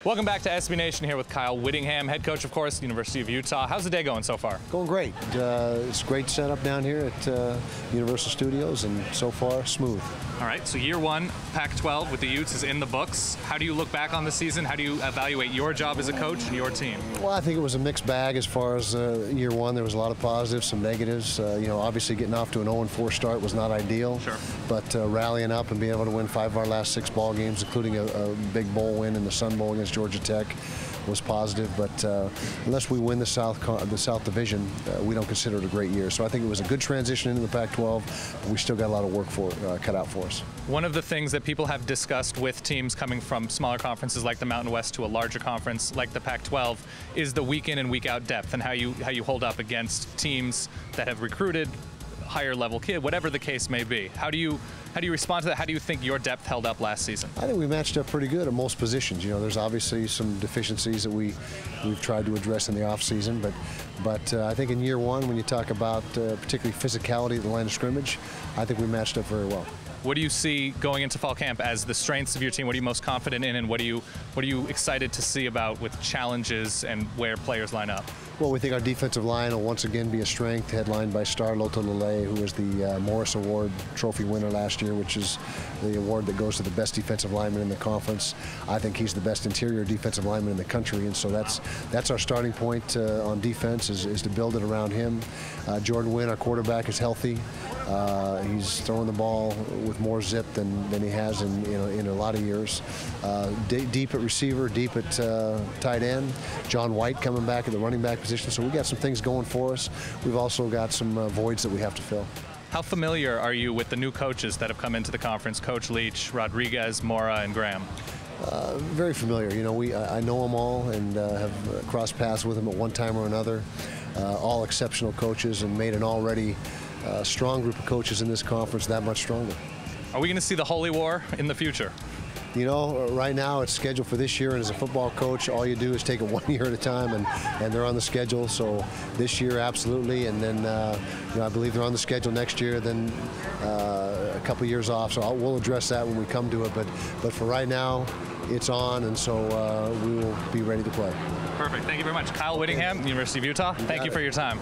Welcome back to SB Nation here with Kyle Whittingham, head coach, of course, University of Utah. How's the day going so far? Going great. It's a great setup down here at Universal Studios, and so far, smooth. All right, so year one, Pac-12 with the Utes is in the books. How do you look back on the season? How do you evaluate your job as a coach and your team? Well, I think it was a mixed bag as far as year one. There was a lot of positives, some negatives. Obviously getting off to an 0-4 start was not ideal. Sure. But rallying up and being able to win 5 of our last 6 ball games, including a big bowl win in the Sun Bowl against Georgia Tech, was positive. But unless we win the South Division, we don't consider it a great year. So I think it was a good transition into the Pac-12. But we still got a lot of work cut out for us. One of the things that people have discussed with teams coming from smaller conferences like the Mountain West to a larger conference like the Pac-12 is the week in and week out depth and how you hold up against teams that have recruited higher level kid, whatever the case may be. How do you respond to that? How do you think your depth held up last season? I think we matched up pretty good at most positions. There's obviously some deficiencies that we've tried to address in the off season, but I think in year one, when you talk about particularly physicality at the line of scrimmage, I think we matched up very well. What do you see going into fall camp as the strengths of your team? What are you most confident in, and what are you excited to see about with challenges and where players line up? Well, we think our defensive line will once again be a strength, headlined by Star Lotulelei, who was the Morris Award trophy winner last year, which is the award that goes to the best defensive lineman in the conference. I think he's the best interior defensive lineman in the country, and so that's our starting point on defense is to build it around him. Jordan Wynn, our quarterback, is healthy. He's throwing the ball with more zip than he has in a lot of years. Deep at receiver, deep at tight end. John White coming back at the running back position. So we got some things going for us. We've also got some voids that we have to fill. How familiar are you with the new coaches that have come into the conference? Coach Leach, Rodriguez, Mora, and Graham. Very familiar. I know them all and have crossed paths with them at one time or another. All exceptional coaches, and made an already strong group of coaches in this conference that much stronger. Are we going to see the Holy War in the future? Right now it's scheduled for this year, and as a football coach, all you do is take it 1 year at a time, and they're on the schedule. So this year, absolutely, and then I believe they're on the schedule next year. Then a couple years off. So we'll address that when we come to it. But for right now, it's on, and so we will be ready to play. Perfect. Thank you very much, Kyle Whittingham, University of Utah. Thank you for your time.